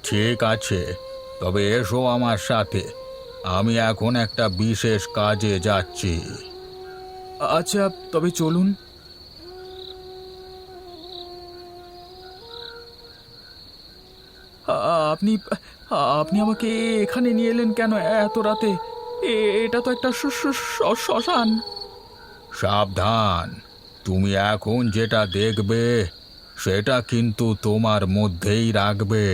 ঠিক আছে, তবে এসো আমার সাথে। আমি এখন একটা বিশেষ কাজে যাচ্ছি। আচ্ছা, তবে চলুন। আপনি আপনি আমাকে এখানে নিয়ে এলেন কেন এত রাতে? এটা তো একটা শ্মশান। সাবধান, তুমি এখন যেটা দেখবে সেটা কিন্তু তোমার মধ্যেই রাখবে।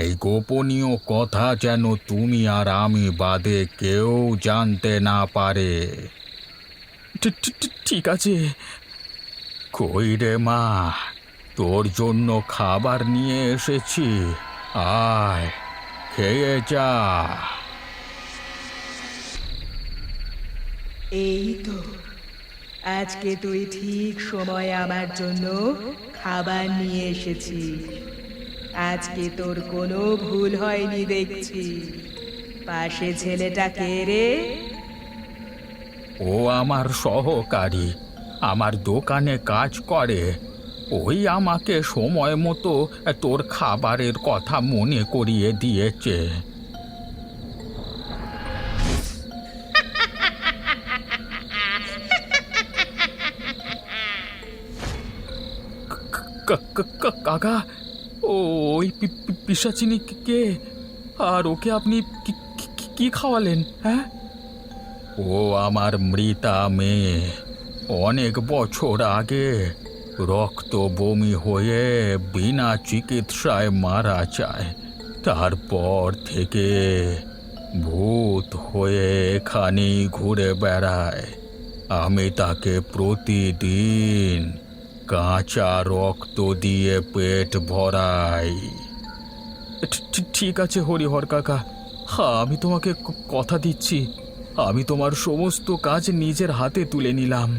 এই গোপনীয় কথা যেন তুমি আর আমি বাদে কেউ জানতে না পারে। ঠিক আছে। কই রে মা, তোর জন্য খাবার নিয়ে এসেছি, আয় খেয়ে যা। এই তো, আজকে তুই ঠিক সময়ে আমার জন্য খাবার নিয়ে এসেছিস। আজকে তোর কোনো ভুল হয়নি দেখছি। পাশে ছেলেটা কে রে? ও আমার সহকারী, আমার দোকানে কাজ করে। ওই আমাকে সময় মতো তোর খাবারের কথা মনে করিয়ে দিয়েছে। কাকা, ওই পিশাচিনী কে? আর ওকে আপনি কি কি খাওয়ালেন? হ্যাঁ, ও আমার মৃতা মেয়ে। অনেক বছর আগে রক্ত বমি হয়ে বিনা চিকিৎসায় মারা যায়। তারপর থেকে ভূত হয়ে এখানেই ঘুরে বেড়ায়। আমি তাকে প্রতিদিন কাঁচা রক্ত দিয়ে পেট ভরাই। ঠিক আছে হরিহর কাকা, আমি তোমাকে কথা দিচ্ছি, আমি তোমার সমস্ত কাজ নিজের হাতে তুলে নিলাম।